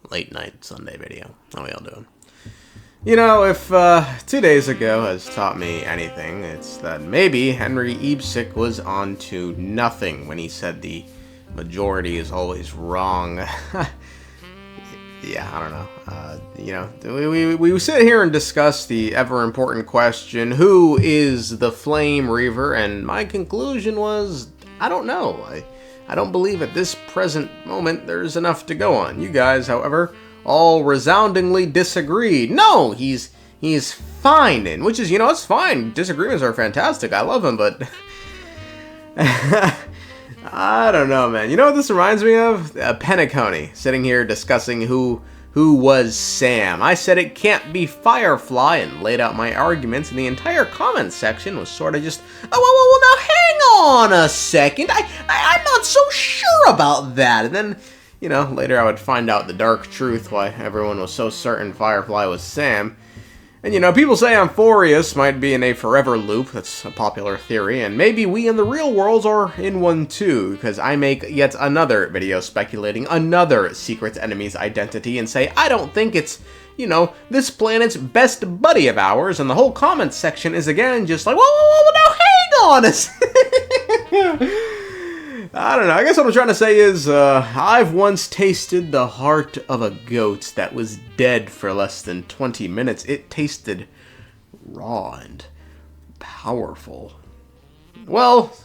Late night Sunday video. How y'all doing? You know, if 2 days ago has taught me anything, it's that maybe Henry Ibsen was on to nothing when he said the majority is always wrong. Yeah, I don't know. We sit here and discuss the ever-important question, who is the Flame Reaver? And my conclusion was, I don't know. I don't believe at this present moment there's enough to go on. You guys, however, all resoundingly disagreed. No, he's fine, which is, it's fine. Disagreements are fantastic. I love him, but I don't know, man. You know what this reminds me of? Penacony, sitting here discussing who was Sam. I said it can't be Firefly and laid out my arguments, and the entire comment section was sort of just, oh, well, now hang on a second. I'm not so sure about that. And then, later I would find out the dark truth why everyone was so certain Firefly was Sam. And people say Amphoreus might be in a forever loop. That's a popular theory, and maybe we in the real world are in one too, because I make yet another video speculating another secret enemy's identity and say I don't think it's, this planet's best buddy of ours, and the whole comment section is again just like, whoa, now hang on a second. I don't know, I guess what I'm trying to say is, I've once tasted the heart of a goat that was dead for less than 20 minutes. It tasted raw and powerful. Well,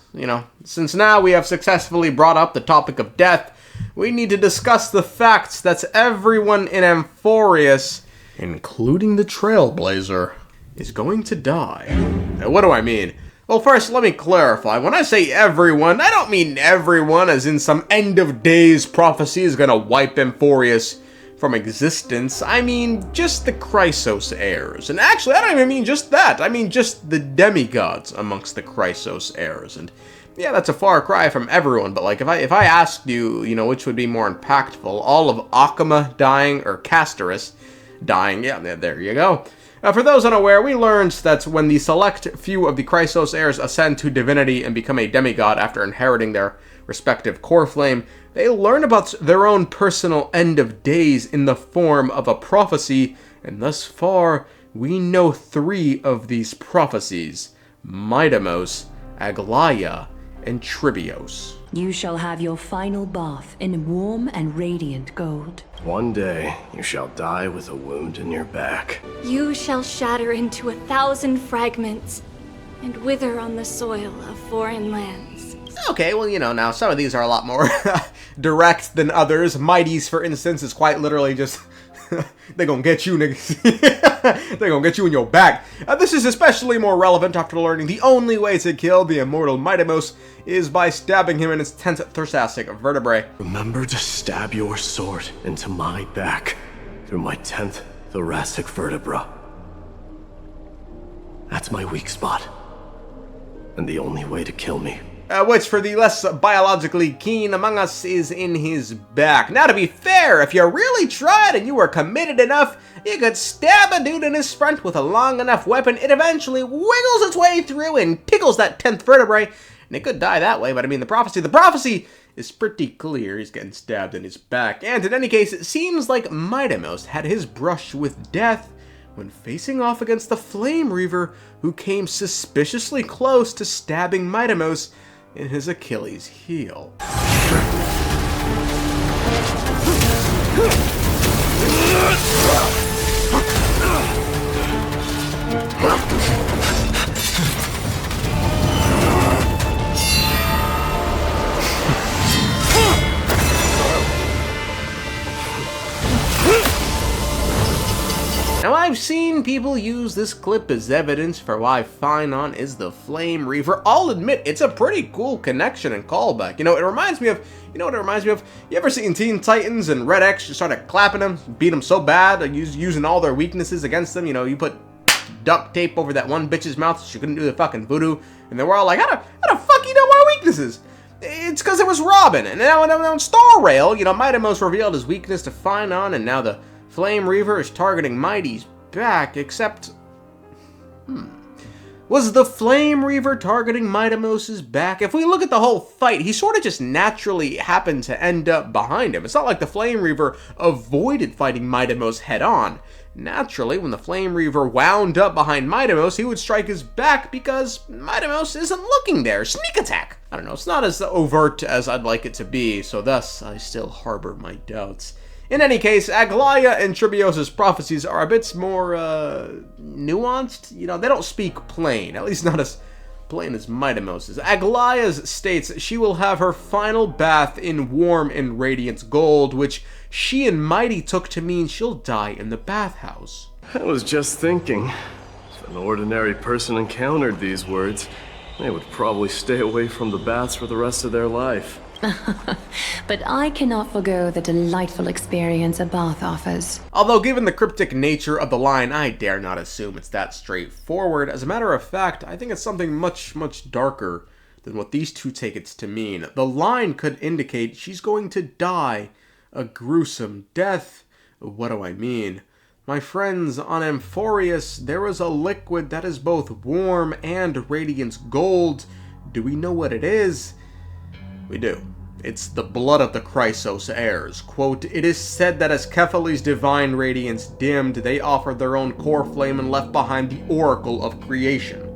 since now we have successfully brought up the topic of death, we need to discuss the facts that everyone in Amphoreus, including the Trailblazer, is going to die. Now, what do I mean? Well, first, let me clarify. When I say everyone, I don't mean everyone as in some end-of-days prophecy is gonna wipe Amphoreus from existence. I mean just the Chrysos heirs. And actually, I don't even mean just that. I mean just the demigods amongst the Chrysos heirs. And yeah, that's a far cry from everyone, but like, if I asked you, which would be more impactful, all of Aglaea dying or castorice dying, yeah, there you go. For those unaware, we learned that when the select few of the Chrysos heirs ascend to divinity and become a demigod after inheriting their respective core flame, they learn about their own personal end of days in the form of a prophecy, and thus far, we know 3 of these prophecies: Mydeimos, Aglaea, and Tribbie. You shall have your final bath in warm and radiant gold. One day, you shall die with a wound in your back. You shall shatter into 1,000 fragments and wither on the soil of foreign lands. Okay, well, now some of these are a lot more direct than others. Mydei's, for instance, is quite literally just, they gonna get you, niggas. They gonna get you in your back. This is especially more relevant after learning the only way to kill the immortal Mydeimos is by stabbing him in his 10th thoracic vertebrae. Remember to stab your sword into my back through my 10th thoracic vertebra. That's my weak spot, and the only way to kill me. Which, for the less biologically keen among us, is in his back. Now, to be fair, if you really tried and you were committed enough, you could stab a dude in his front with a long enough weapon, it eventually wiggles its way through and tickles that 10th vertebrae, and it could die that way. But I mean, the prophecy is pretty clear. He's getting stabbed in his back. And in any case, it seems like Mydeimos had his brush with death when facing off against the Flame Reaver, who came suspiciously close to stabbing Mydeimos in his Achilles heel. Now, I've seen people use this clip as evidence for why Phainon is the Flame Reaver. I'll admit, it's a pretty cool connection and callback. It reminds me of, You ever seen Teen Titans and Red X just started clapping them, beat them so bad, using all their weaknesses against them? You put duct tape over that one bitch's mouth so she couldn't do the fucking voodoo, and they were all like, how the fuck you know our weaknesses? It's because it was Robin. And now on Star Rail, Mydeimos revealed his weakness to Phainon, and now the Flame Reaver is targeting Mydei's back, except... Was the Flame Reaver targeting Mydeimos' back? If we look at the whole fight, he sort of just naturally happened to end up behind him. It's not like the Flame Reaver avoided fighting Mydeimos head-on. Naturally, when the Flame Reaver wound up behind Mydeimos, he would strike his back because Mydeimos isn't looking there. Sneak attack! I don't know, it's not as overt as I'd like it to be, so thus I still harbor my doubts. In any case, Aglaea and Tribbie's prophecies are a bit more, nuanced. You know, they don't speak plain, at least not as plain as Mydeimos'. Aglaea's states she will have her final bath in warm and radiant gold, which she and Mighty took to mean she'll die in the bathhouse. I was just thinking, if an ordinary person encountered these words, they would probably stay away from the baths for the rest of their life. But I cannot forgo the delightful experience a bath offers. Although given the cryptic nature of the line, I dare not assume it's that straightforward. As a matter of fact, I think it's something much, much darker than what these two take it to mean. The line could indicate she's going to die a gruesome death. What do I mean? My friends, on Amphoreus, there is a liquid that is both warm and radiant gold. Do we know what it is? We do. It's the blood of the Chrysos heirs. Quote, "It is said that as Kephali's divine radiance dimmed, they offered their own core flame and left behind the oracle of creation.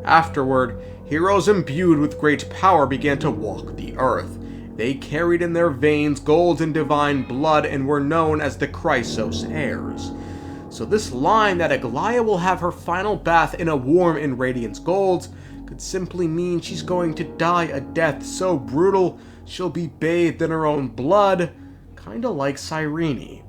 Afterward, heroes imbued with great power began to walk the earth. They carried in their veins gold and divine blood and were known as the Chrysos heirs." So this line that Aglaea will have her final bath in a warm and radiant gold could simply mean she's going to die a death so brutal she'll be bathed in her own blood, kinda like Cyrene.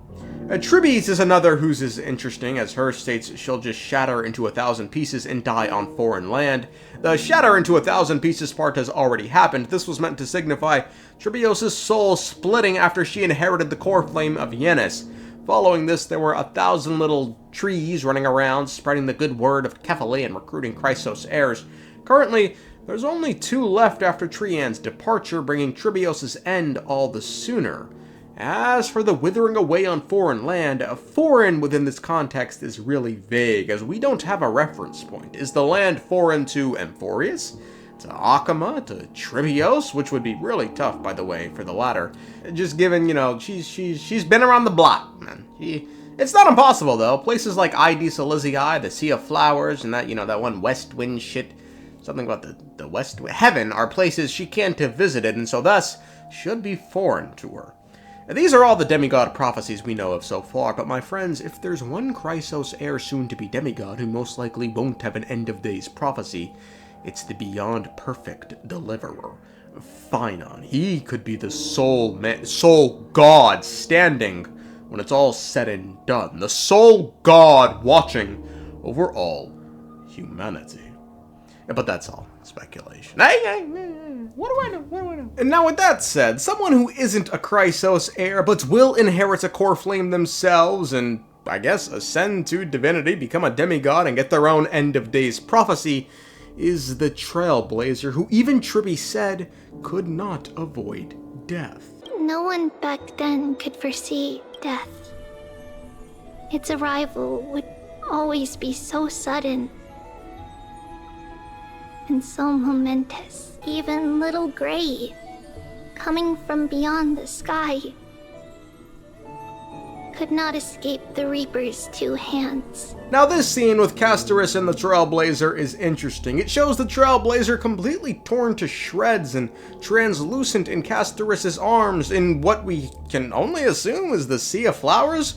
Tribbie is another whose is interesting, as her states she'll just shatter into 1,000 pieces and die on foreign land. The shatter into 1,000 pieces part has already happened. This was meant to signify Tribbie's soul splitting after she inherited the core flame of Yenis. Following this, there were 1,000 little trees running around, spreading the good word of Kephali and recruiting Chrysos heirs. Currently, there's only 2 left after Trian's departure, bringing Tribbie's end all the sooner. As for the withering away on foreign land, foreign within this context is really vague, as we don't have a reference point. Is the land foreign to Amphoreus? To Akama? To Tribbie? Which would be really tough, by the way, for the latter. Just given, you know, she's been around the block, man. It's not impossible, though. Places like Aedes Elysia, the Sea of Flowers, and that, you know, that one West Wind shit. Something about the West Heaven are places she can't have visited, and so thus should be foreign to her. These are all the demigod prophecies we know of so far, but my friends, if there's one Chrysos heir soon to be demigod who most likely won't have an end of days prophecy, it's the beyond perfect deliverer, Phainon. He could be the sole god standing when it's all said and done, the sole god watching over all humanity. But that's all speculation. Hey, what do I know? And now with that said, someone who isn't a Chrysos heir, but will inherit a core flame themselves and, I guess, ascend to divinity, become a demigod, and get their own end of days prophecy, is the Trailblazer, who even Tribbie said could not avoid death. No one back then could foresee death. Its arrival would always be so sudden and so momentous. Even little Gray, coming from beyond the sky, could not escape the Reaper's 2 hands. Now this scene with Castorice and the Trailblazer is interesting. It shows the Trailblazer completely torn to shreds and translucent in Castorice's arms in what we can only assume is the Sea of Flowers.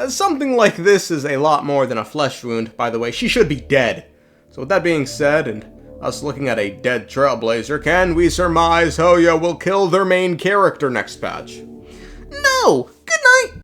Something like this is a lot more than a flesh wound, by the way. She should be dead. So with that being said, and us looking at a dead Trailblazer, can we surmise Hoya will kill their main character next patch? No! Good night!